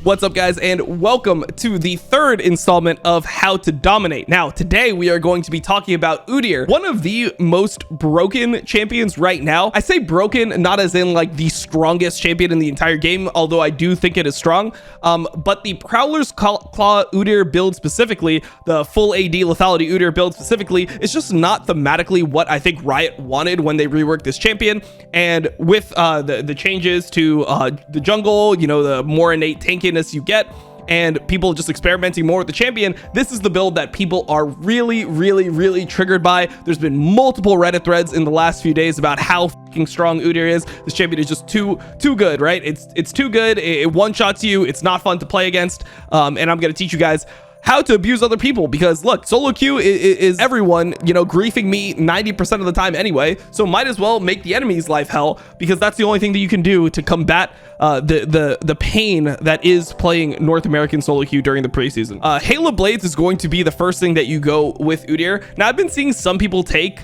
What's up, guys, and welcome to the third installment of How to Dominate. Now, today we are going to be talking about Udyr, one of the most broken champions right now. I say broken, not as in like the strongest champion in the entire game, although I do think it is strong. But the Prowler's Claw Udyr build specifically, the full AD lethality Udyr build specifically, is just not thematically what I think Riot wanted when they reworked this champion. And with the changes to the jungle, you know, the more innate tankiness you get, and people just experimenting more with the champion, this is the build that people are really triggered by. There's been multiple Reddit threads in the last few days about how fucking strong Udyr is. This champion is just too good, right? It's too good. It one-shots you. It's not fun to play against. And I'm gonna teach you guys how to abuse other people, because look, solo queue is everyone, you know, griefing me 90% of the time anyway, so might as well make the enemy's life hell, because that's the only thing that you can do to combat the pain that is playing North American solo queue during the preseason. Halo Blades is going to be the first thing that you go with Udyr. Now, I've been seeing some people take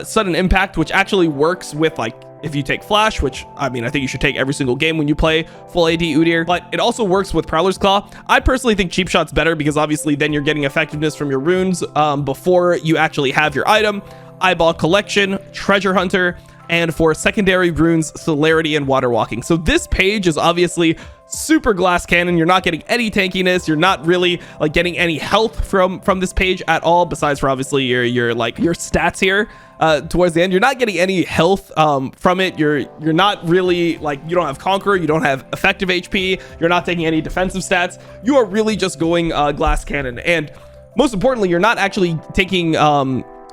sudden impact, which actually works with, like, if you take flash, which I mean, I think you should take every single game when you play full AD Udyr, but it also works with Prowler's Claw. I personally think cheap shot's better, because obviously then you're getting effectiveness from your runes before you actually have your item. Eyeball Collection, Treasure Hunter, and for secondary runes, Celerity and Water Walking. So this page is obviously super glass cannon. You're not getting any tankiness. You're not really like getting any health from this page at all, besides for obviously your stats here towards the end. You're not getting any health from it. You're not really, like, you don't have Conqueror, you don't have effective HP, you're not taking any defensive stats. You are really just going glass cannon, and most importantly, you're not actually taking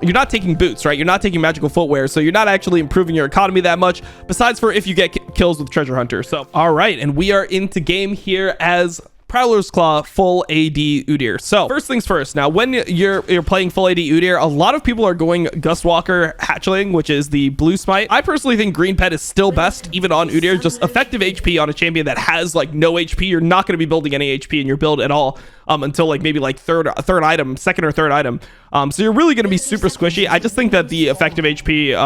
you're not taking boots, right? You're not taking magical footwear, so you're not actually improving your economy that much, besides for if you get kills with Treasure Hunter. So, all right, and we are into game here as Prowler's Claw full AD Udyr. So first things first, now when you're playing full AD Udyr, a lot of people are going Gustwalker Hatchling, which is the blue smite. I personally think green pet is still best, even on Udyr. Just effective HP on a champion that has like no HP. You're not going to be building any HP in your build at all until like maybe like second or third item. So you're really going to be super squishy. I just think that the effective HP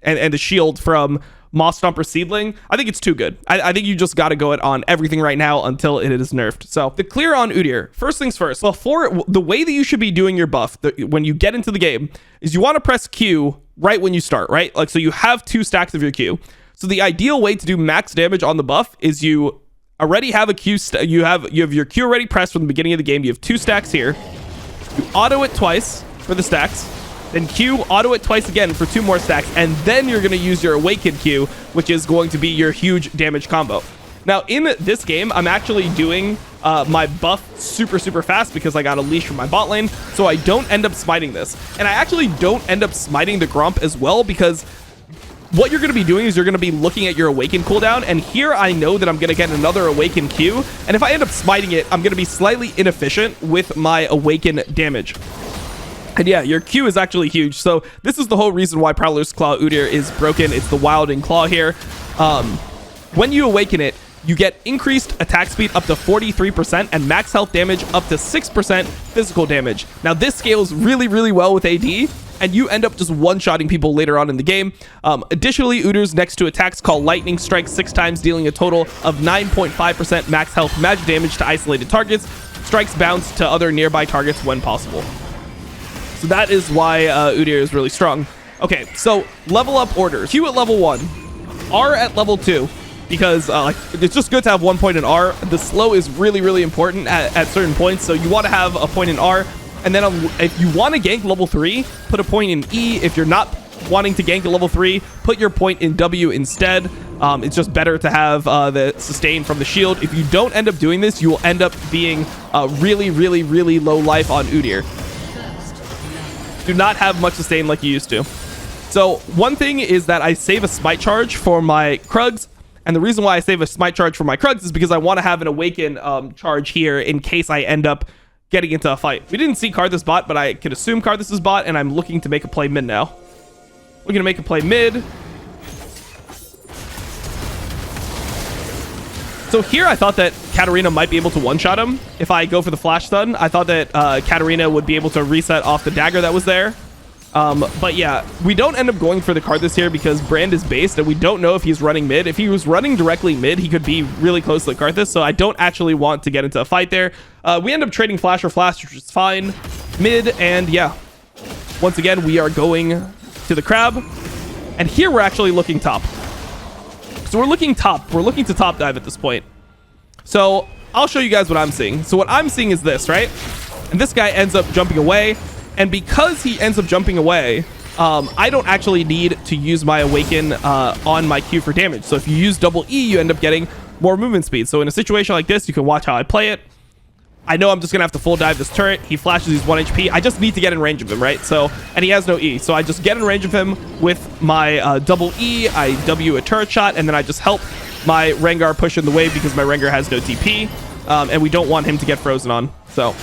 and the shield from Moss Stomper Seedling, I think it's too good. I think you just got to go it on everything right now until it is nerfed. So the clear on Udyr, first things first, before the way that you should be doing your buff when you get into the game is you want to press Q right when you start, right? Like, so you have 2 stacks of your Q. So the ideal way to do max damage on the buff is you already have a Q, you have your Q already pressed from the beginning of the game. You have 2 stacks here. You auto it twice for the stacks. Then Q, auto it twice again for 2 more stacks, and then you're going to use your Awakened Q, which is going to be your huge damage combo. Now, in this game, I'm actually doing my buff super fast because I got a leash from my bot lane, so I don't end up smiting this. And I actually don't end up smiting the Grump as well, because what you're going to be doing is you're going to be looking at your Awaken cooldown, and here I know that I'm going to get another Awaken Q, and if I end up smiting it, I'm going to be slightly inefficient with my Awaken damage. And yeah, your Q is actually huge. So this is the whole reason why Prowler's Claw Udyr is broken. It's the Wilding Claw here. When you awaken it, you get increased attack speed up to 43% and max health damage up to 6% physical damage. Now this scales really well with AD, and you end up just one-shotting people later on in the game. Additionally, Udyr's next to attacks call Lightning Strike 6 times, dealing a total of 9.5% max health magic damage to isolated targets. Strikes bounce to other nearby targets when possible. So that is why Udyr is really strong. Okay, so level up orders. Q at level 1, R at level 2, because it's just good to have 1 point in R. The slow is really important at certain points, so you want to have a point in R. And then if you want to gank level 3, put a point in E. If you're not wanting to gank at level 3, put your point in W instead. It's just better to have the sustain from the shield. If you don't end up doing this, you will end up being really low life on Udyr. Do not have much sustain like you used to. So one thing is that I save a smite charge for my Krugs, and the reason why I save a smite charge for my Krugs is because I want to have an Awaken charge here in case I end up getting into a fight. We didn't see Kha'zix bot, but I could assume Kha'zix is bot, and I'm looking to make a play mid now. We're gonna make a play mid. So here I thought that Katarina might be able to one-shot him. If I go for the flash stun, I thought that Katarina would be able to reset off the dagger that was there. But yeah, we don't end up going for the kha'zix here because Brand is based and we don't know if he's running mid. If he was running directly mid, he could be really close to the kha'zix, so I don't actually want to get into a fight there. We end up trading flash for flash, which is fine. Mid, and yeah, once again, we are going to the crab, and here we're actually looking top. So we're looking top. We're looking to top dive at this point. So I'll show you guys what I'm seeing. So what I'm seeing is this, right? And this guy ends up jumping away. And because he ends up jumping away, I don't actually need to use my awaken on my Q for damage. So if you use double E, you end up getting more movement speed. So in a situation like this, you can watch how I play it. I know I'm just gonna have to full dive this turret. He flashes, he's 1 HP. I just need to get in range of him, right? So, and he has no E. So I just get in range of him with my double E. I W a turret shot, and then I just help my Rengar push in the wave because my Rengar has no TP. And we don't want him to get frozen on. So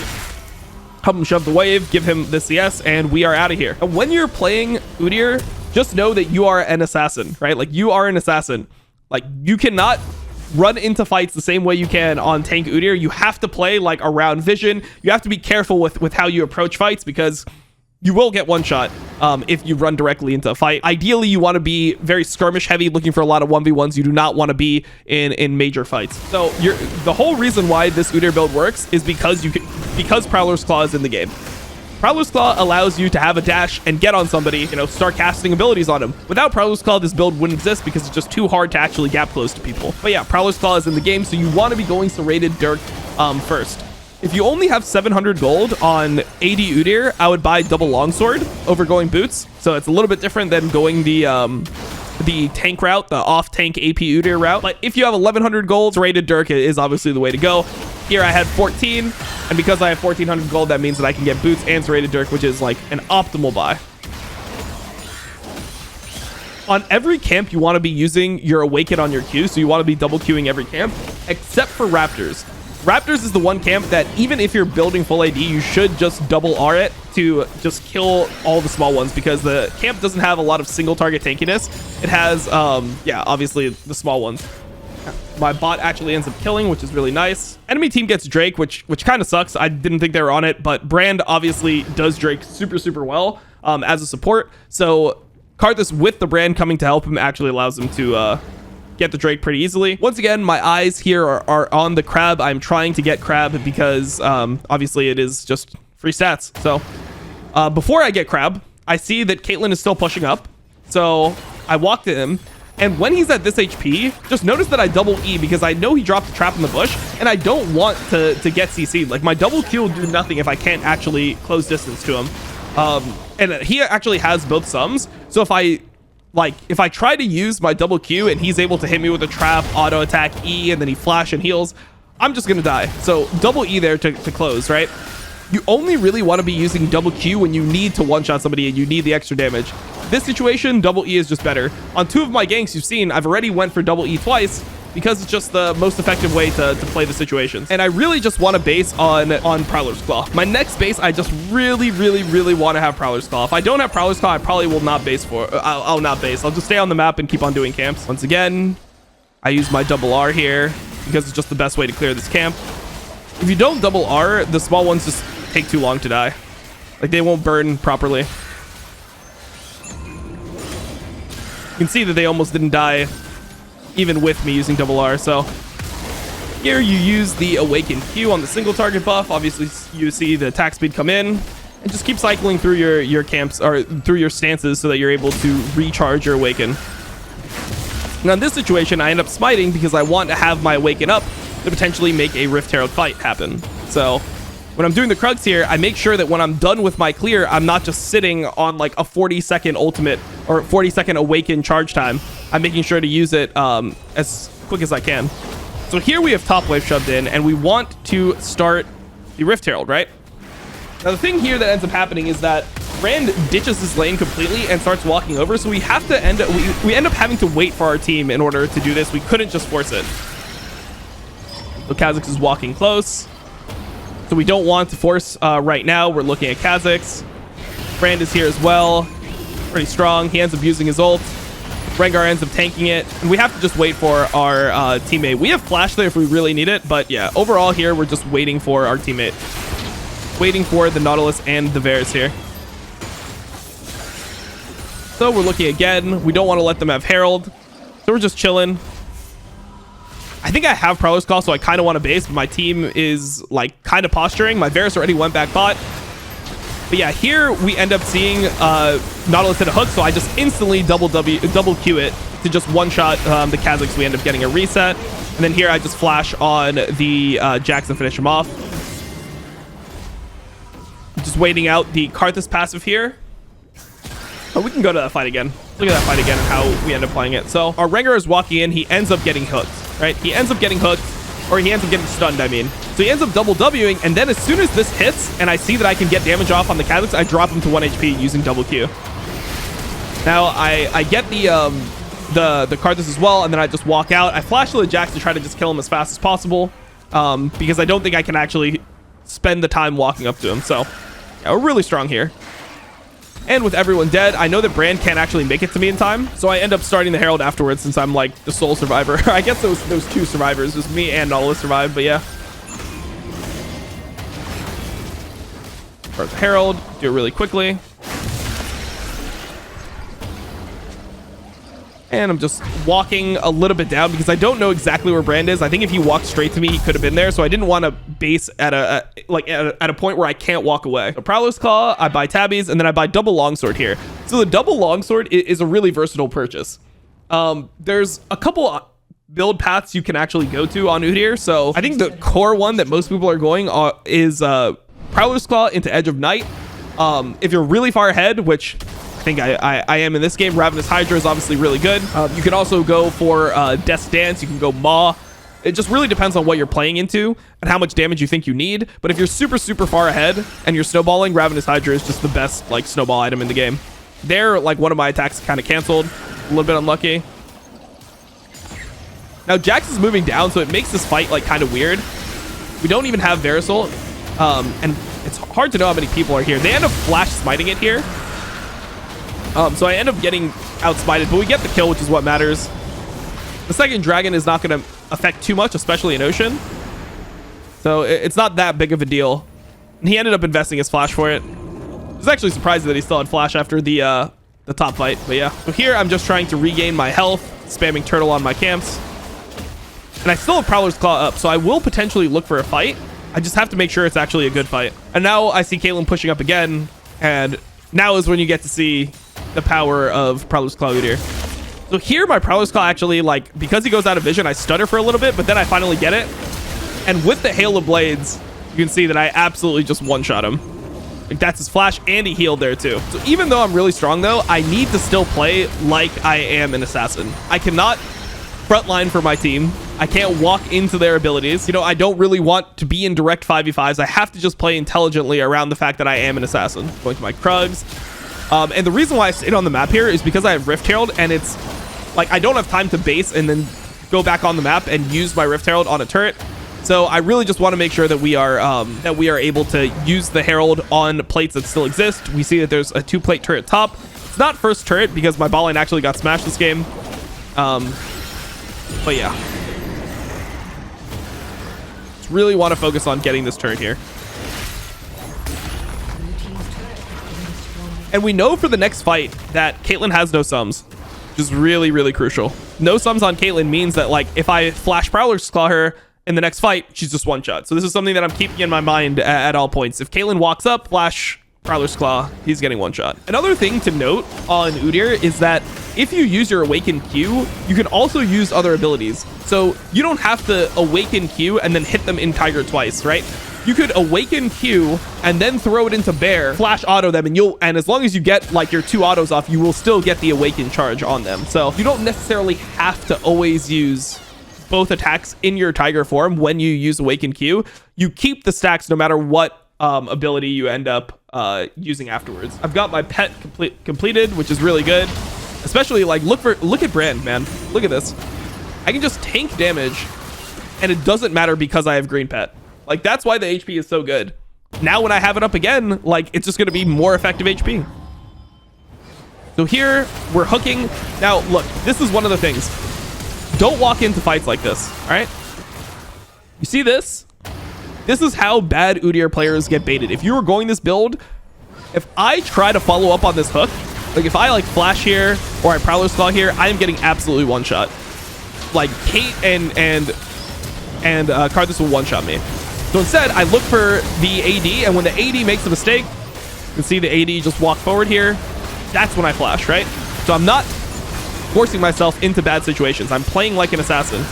help him shove the wave, give him the CS, and we are out of here. And when you're playing Udyr, just know that you are an assassin, right? Like, you are an assassin. Like, you cannot run into fights the same way you can on tank Udyr. You have to play like around vision. You have to be careful with how you approach fights because you will get one shot if you run directly into a fight. Ideally, you want to be very skirmish heavy, looking for a lot of 1v1s. You do not want to be in major fights. So the whole reason why this Udyr build works is because Prowler's Claw is in the game. Prowler's Claw allows you to have a dash and get on somebody, you know, start casting abilities on him. Without Prowler's Claw, this build wouldn't exist because it's just too hard to actually gap close to people. But yeah, Prowler's Claw is in the game, so you want to be going serrated Dirk first. If you only have 700 gold on AD Udyr, I would buy double longsword over going boots. So it's a little bit different than going the tank route, the off-tank AP Udyr route. But if you have 1100 gold, serrated Dirk is obviously the way to go. Here I had 14, and because I have 1400 gold, that means that I can get boots and serrated Dirk, which is like an optimal buy. On every camp, you want to be using your awaken on your Q, so you want to be double queuing every camp, except for Raptors. Raptors is the one camp that even if you're building full AD, you should just double R it to just kill all the small ones because the camp doesn't have a lot of single target tankiness. It has, yeah, obviously the small ones. My bot actually ends up killing, which is really nice. Enemy team gets Drake, which kind of sucks. I didn't think they were on it, but Brand obviously does Drake super well as a support. So kha'zix with the Brand coming to help him actually allows him to get the Drake pretty easily. Once again, my eyes here are on the crab. I'm trying to get crab because obviously it is just free stats. So before I get crab, I see that Caitlyn is still pushing up. So I walk to him. And when he's at this HP, just notice that I double E because I know he dropped a trap in the bush and I don't want to get CC'd. Like, my double Q will do nothing if I can't actually close distance to him. And he actually has both sums. So if I try to use my double Q and he's able to hit me with a trap, auto attack E, and then he flash and heals, I'm just gonna die. So double E there to close, right? You only really want to be using double Q when you need to one-shot somebody and you need the extra damage. This situation, double E is just better. On 2 of my ganks you've seen, I've already went for double E twice because it's just the most effective way to play the situations. And I really just want to base on Prowler's Claw. My next base, I just really want to have Prowler's Claw. If I don't have Prowler's Claw, I probably will not base for I'll not base. I'll just stay on the map and keep on doing camps. Once again, I use my double R here because it's just the best way to clear this camp. If you don't double R, the small ones just take too long to die. Like, they won't burn properly. You can see that they almost didn't die even with me using double R. So here you use the awaken Q on the single target buff. Obviously you see the attack speed come in and just keep cycling through your camps or through your stances so that you're able to recharge your awaken. Now in this situation I end up smiting because I want to have my awaken up to potentially make a Rift Herald fight happen. So when I'm doing the kha'zix here, I make sure that when I'm done with my clear, I'm not just sitting on like a 40-second ultimate or 40-second awaken charge time. I'm making sure to use it as quick as I can. So here we have top wave shoved in, and we want to start the Rift Herald, right? Now the thing here that ends up happening is that Brand ditches his lane completely and starts walking over, so we have to end up having to wait for our team in order to do this. We couldn't just force it. So kha'zix is walking close. So we don't want to force right now. We're looking at kha'zix. Brand is here as well. Pretty strong. He ends up using his ult. Rengar ends up tanking it. And we have to just wait for our teammate. We have flash there if we really need it. But yeah, overall here, we're just waiting for our teammate. Waiting for the Nautilus and the Varus here. So we're looking again. We don't want to let them have Herald. So we're just chilling. I think I have Prowler's Call, so I kind of want to base, but my team is like kind of posturing. My Varus already went back bot. But yeah, here we end up seeing Nautilus hit a hook, so I just instantly double Q it to just one-shot the kha'zix. We end up getting a reset. And then here I just flash on the Jax and finish him off. Just waiting out the Karthus passive here. Oh, we can go to that fight again. Look at that fight again and how we end up playing it. So our Rengar is walking in. He ends up getting hooked, right? He ends up getting hooked, or he ends up getting stunned, I mean. So he ends up double Wing, and then as soon as this hits and I see that I can get damage off on the kha'zix, I drop him to 1 HP using double Q. Now I get the Karthus as well, and then I just walk out. I flash to the Jax to try to just kill him as fast as possible, because I don't think I can actually spend the time walking up to him. So yeah, we're really strong here. And with everyone dead, I know that Brand can't actually make it to me in time, so I end up starting the Herald afterwards since I'm like the sole survivor. I guess those two survivors, just me and Nautilus survived, but yeah. Start the Herald, do it really quickly. And I'm just walking a little bit down because I don't know exactly where Brand is. I think if he walked straight to me, he could have been there. So I didn't want to base at a point where I can't walk away. So Prowler's Claw, I buy Tabbies, and then I buy double longsword here. So the double longsword is a really versatile purchase. There's a couple build paths you can actually go to on Udyr. So I think the core one that most people are going is Prowler's Claw into Edge of Night. If you're really far ahead, which I think I am in this game, Ravenous Hydra is obviously really good. You can also go for Death's Dance. You can go Maw. It just really depends on what you're playing into and how much damage you think you need. But if you're super far ahead and you're snowballing, Ravenous Hydra is just the best like snowball item in the game. There, like one of my attacks kind of canceled. A little bit unlucky. Now Jax is moving down, so it makes this fight like kind of weird. We don't even have Verisol, and it's hard to know how many people are here. They end up flash smiting it here. So I end up getting outsmited, but we get the kill, which is what matters. The second dragon is not going to affect too much, especially in Ocean. So it's not that big of a deal. And he ended up investing his flash for it. I was actually surprised that he still had flash after the top fight, but yeah. So here I'm just trying to regain my health, spamming turtle on my camps. And I still have Prowler's Claw up, so I will potentially look for a fight. I just have to make sure it's actually a good fight. And now I see Caitlyn pushing up again, and now is when you get to see the power of Prowler's Claw Udyr. So here my Prowler's Claw actually, like, because he goes out of vision, I stutter for a little bit, but then I finally get it. And with the Hail of Blades, you can see that I absolutely just one-shot him. Like, that's his flash, and he healed there too. So even though I'm really strong though, I need to still play like I am an assassin. I cannot frontline for my team. I can't walk into their abilities. You know, I don't really want to be in direct 5v5s. I have to just play intelligently around the fact that I am an assassin. Going to my Krugs. And the reason why I stayed on the map here is because I have Rift Herald, and it's like I don't have time to base and then go back on the map and use my Rift Herald on a turret. So I really just want to make sure that we are able to use the Herald on plates that still exist. We see that there's a 2-plate turret top. It's not first turret because my bot lane actually got smashed this game. But yeah. Just really want to focus on getting this turret here. And we know for the next fight that Caitlyn has no sums, which is really crucial. No sums on Caitlyn means that, like, if I flash Prowler's Claw her in the next fight, she's just one shot. So this is something that I'm keeping in my mind at all points. If Caitlyn walks up, flash Prowler's Claw, he's getting one shot. Another thing to note on Udyr is that if you use your Awaken Q, you can also use other abilities. So you don't have to Awaken Q and then hit them in Tiger twice, right? You could Awaken Q and then throw it into Bear, flash auto them, and as long as you get like your 2 autos off, you will still get the Awaken charge on them. So you don't necessarily have to always use both attacks in your Tiger form when you use Awaken Q. You keep the stacks no matter what ability you end up using afterwards. I've got my pet completed, which is really good. Especially like look at Brand, man. Look at this. I can just tank damage and it doesn't matter because I have green pet. Like, that's why the HP is so good. Now when I have it up again, like, it's just going to be more effective HP. So here we're hooking. Now look, this is one of the things. Don't walk into fights like this. All right, you see this? This is how bad Udyr players get baited. If you were going this build, if I try to follow up on this hook Like if I like flash here or I Prowler's Claw here, I am getting absolutely one shot. Like Kate and kha'zix will one shot me. So instead, I look for the AD, and when the AD makes a mistake, you can see the AD just walk forward here. That's when I flash, right? So I'm not forcing myself into bad situations. I'm playing like an assassin.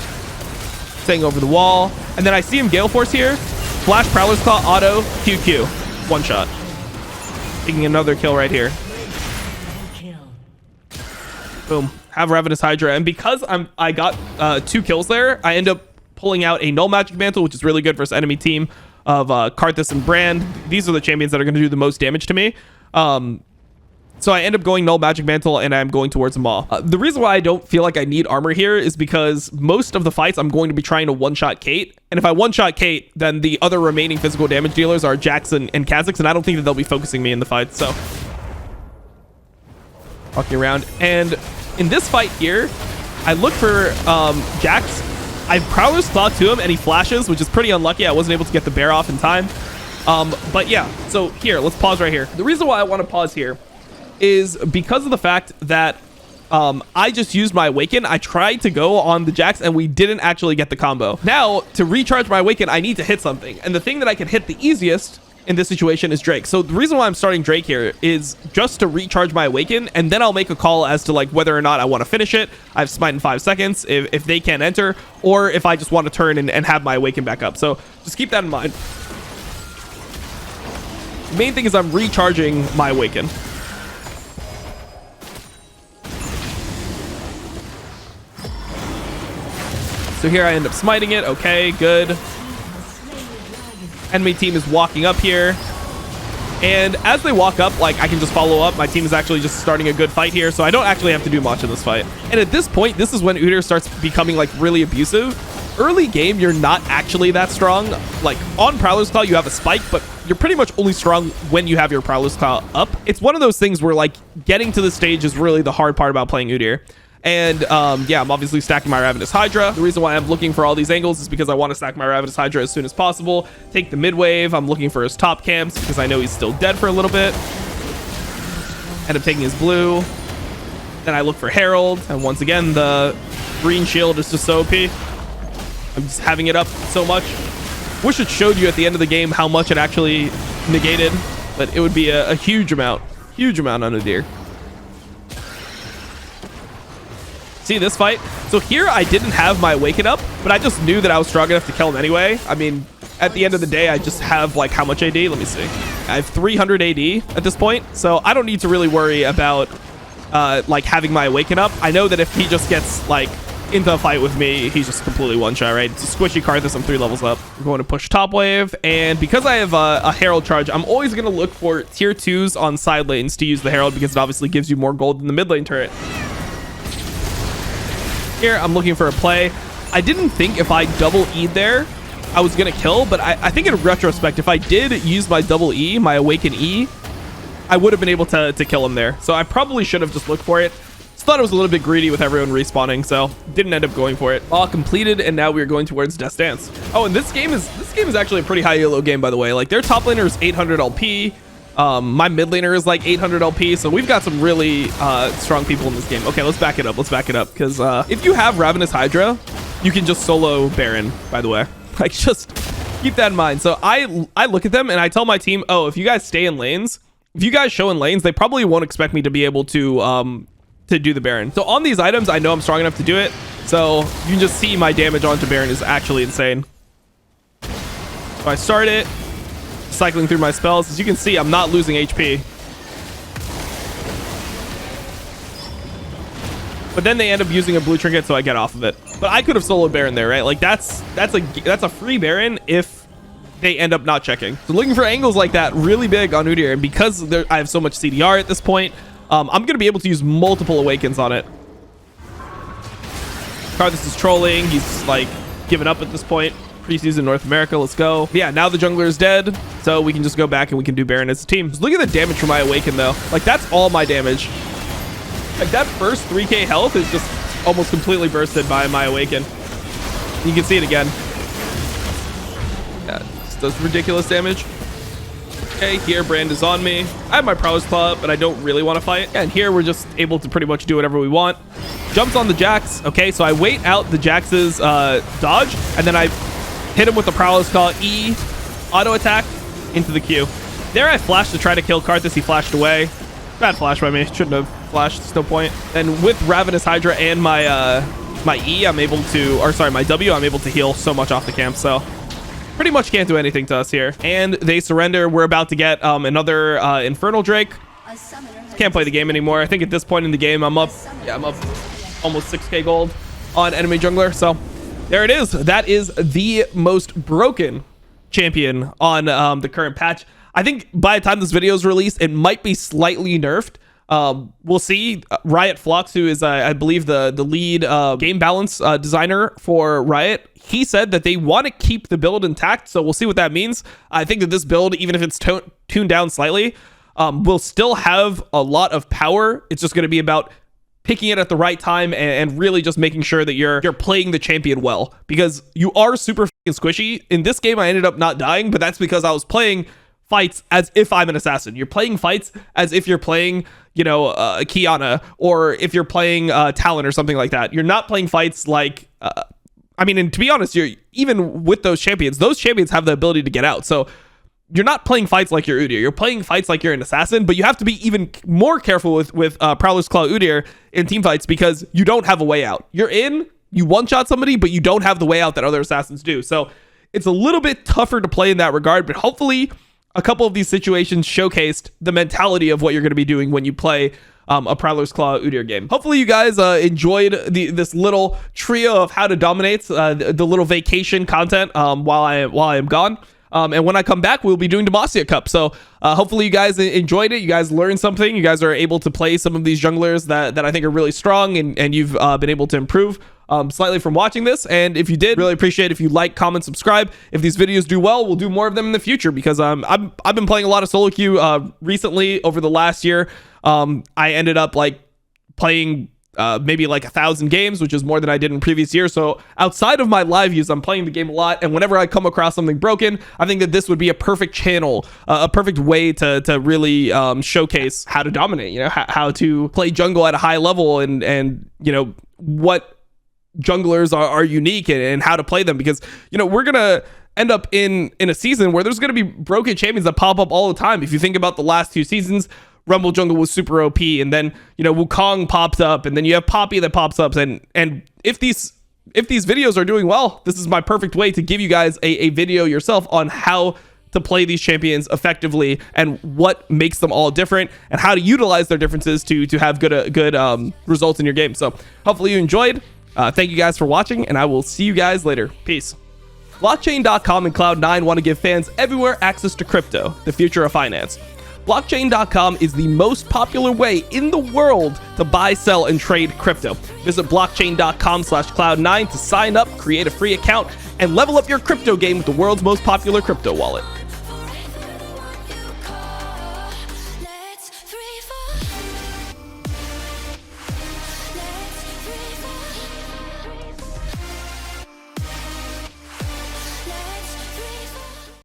Staying over the wall. And then I see him Gale Force here. Flash, Prowler's Claw, auto, QQ. One shot. Taking another kill right here. Boom. Have Ravenous Hydra. And because I got 2 kills there, I end up pulling out a Null Magic Mantle, which is really good versus enemy team of kha'zix and Brand. These are the champions that are going to do the most damage to me. So I end up going Null Magic Mantle, and I'm going towards the Maw. The reason why I don't feel like I need armor here is because most of the fights I'm going to be trying to one-shot Kate. And if I one-shot Kate, then the other remaining physical damage dealers are Jackson and kha'zix, and I don't think that they'll be focusing me in the fight. So walking around. And in this fight here, I look for Jax. I Prowler's Claw to him, and he flashes, which is pretty unlucky. I wasn't able to get the bear off in time. But yeah, so here, let's pause right here. The reason why I want to pause here is because of the fact that I just used my Awaken. I tried to go on the Jax, and we didn't actually get the combo. Now, to recharge my Awaken, I need to hit something. And the thing that I can hit the easiest in this situation is Drake. So the reason why I'm starting Drake here is just to recharge my Awaken, and then I'll make a call as to like whether or not I want to finish it. I have Smite in 5 seconds if they can't enter, or if I just want to turn and have my Awaken back up. So just keep that in mind. The main thing is I'm recharging my Awaken. So here I end up smiting it. Okay, good. Enemy team is walking up here. And as they walk up, like, I can just follow up. My team is actually just starting a good fight here, so I don't actually have to do much in this fight. And at this point, this is when Udyr starts becoming, like, really abusive. Early game, you're not actually that strong. Like, on Prowler's Claw, you have a spike, but you're pretty much only strong when you have your Prowler's Claw up. It's one of those things where, like, getting to the stage is really the hard part about playing Udyr. And yeah, I'm obviously stacking my Ravenous Hydra. The reason why I'm looking for all these angles is because I want to stack my Ravenous Hydra as soon as possible. Take the mid wave. I'm looking for his top camps because I know he's still dead for a little bit. End up taking his blue. Then I look for Herald. And once again, the green shield is just so OP. I'm just having it up so much. Wish it showed you at the end of the game how much it actually negated. But it would be a huge amount. Huge amount on Udyr. See this fight? So here I didn't have my Awaken up, but I just knew that I was strong enough to kill him anyway. I mean, at the end of the day, I just have like how much AD? Let me see. I have 300 AD at this point, so I don't need to really worry about like having my Awaken up. I know that if he just gets like into a fight with me, he's just completely one shot, right? It's a squishy kha'zix. I'm 3 levels up. I'm going to push top wave, and because I have a Herald charge, I'm always going to look for tier 2s on side lanes to use the Herald because it obviously gives you more gold than the mid lane turret. Here I'm looking for a play. I didn't think if I double E'd there I was gonna kill, but I think in retrospect, if I did use my double E, my Awaken E, I would have been able to kill him there. So I probably should have just looked for it. Just thought it was a little bit greedy with everyone respawning, so didn't end up going for it. All completed, and now we're going towards Death's Dance. Oh, and this game is actually a pretty high elo game, by the way. Like, their top laner is 800 LP. My mid laner is like 800 LP, so we've got some really strong people in this game. Okay, let's back it up. Let's back it up, because if you have Ravenous Hydra, you can just solo Baron, by the way. Like, just keep that in mind. So I look at them and I tell my team, oh, if you guys stay in lanes, if you guys show in lanes, they probably won't expect me to be able to do the Baron. So on these items, I know I'm strong enough to do it. So you can just see my damage onto Baron is actually insane. So I start it, cycling through my spells. As you can see, I'm not losing HP. But then they end up using a blue trinket, so I get off of it. But I could have soloed Baron there, right? Like, that's a free Baron if they end up not checking. So looking for angles like that, really big on Udyr. And because I have so much CDR at this point, I'm going to be able to use multiple Awakens on it. kha'zix is trolling. He's, like, giving up at this point. Preseason North America, let's go. But yeah, now the jungler is dead, so we can just go back and we can do Baron as a team. Just look at the damage from my Awaken, though. Like, that's all my damage. Like, that first 3k health is just almost completely bursted by my Awaken. You can see it again. Yeah, it just does ridiculous damage. Okay, here Brand is on me. I have my Prowler's Claw, but I don't really want to fight. And here we're just able to pretty much do whatever we want. Jumps on the Jax. Okay, so I wait out the Jax's dodge, and then I hit him with the Prowler's Claw E, auto attack into the Q. There I flashed to try to kill Kha'zix. He flashed away. Bad flash by me. Shouldn't have flashed. Still point. And with Ravenous Hydra and my my E, I'm able to, or sorry, my W, I'm able to heal so much off the camp. So pretty much can't do anything to us here. And they surrender. We're about to get another Infernal Drake. Can't play the game anymore. I think at this point in the game, I'm up. Yeah, I'm up almost 6k gold on enemy jungler. So there it is. That is the most broken champion on the current patch. I think by the time this video is released, it might be slightly nerfed. We'll see. Riot Flux, who is I believe the lead game balance designer for Riot, he said that they want to keep the build intact, so we'll see what that means. I think that this build, even if it's tuned down slightly, will still have a lot of power. It's just going to be about picking it at the right time and really just making sure that you're playing the champion well, because you are super fucking squishy. In this game, I ended up not dying, but that's because I was playing fights as if I'm an assassin. You're playing fights as if you're playing, you know, Kiana, or if you're playing Talon or something like that. You're not playing fights like, I mean, and to be honest, you're even with those champions have the ability to get out. So you're not playing fights like you're Udyr. You're playing fights like you're an assassin, but you have to be even more careful with Prowler's Claw Udyr in team fights, because you don't have a way out. You're in, you one-shot somebody, but you don't have the way out that other assassins do. So it's a little bit tougher to play in that regard, but hopefully a couple of these situations showcased the mentality of what you're going to be doing when you play a Prowler's Claw Udyr game. Hopefully you guys enjoyed this little trio of how to dominate, the little vacation content while I am gone. And when I come back, we'll be doing Demacia Cup. So hopefully you guys enjoyed it. You guys learned something. You guys are able to play some of these junglers that I think are really strong, and you've been able to improve slightly from watching this. And if you did, really appreciate if you like, comment, subscribe. If these videos do well, we'll do more of them in the future, because I've been playing a lot of solo queue recently over the last year. I ended up like playing maybe like 1,000 games, which is more than I did in previous years. So outside of my live views, I'm playing the game a lot, and whenever I come across something broken, I think that this would be a perfect channel, a perfect way to really showcase how to dominate, you know, how to play jungle at a high level, and you know what junglers are unique, and how to play them, because you know we're gonna end up in a season where there's gonna be broken champions that pop up all the time. If you think about the last 2 seasons, Rumble Jungle was super OP, and then you know Wukong pops up, and then you have Poppy that pops up, and if these videos are doing well, this is my perfect way to give you guys a video yourself on how to play these champions effectively, and what makes them all different, and how to utilize their differences to have good results in your game. So hopefully you enjoyed. Thank you guys for watching, and I will see you guys later. Peace. Blockchain.com and Cloud9 want to give fans everywhere access to crypto, the future of finance. Blockchain.com is the most popular way in the world to buy, sell, and trade crypto. Visit blockchain.com/cloud9 to sign up, create a free account, and level up your crypto game with the world's most popular crypto wallet.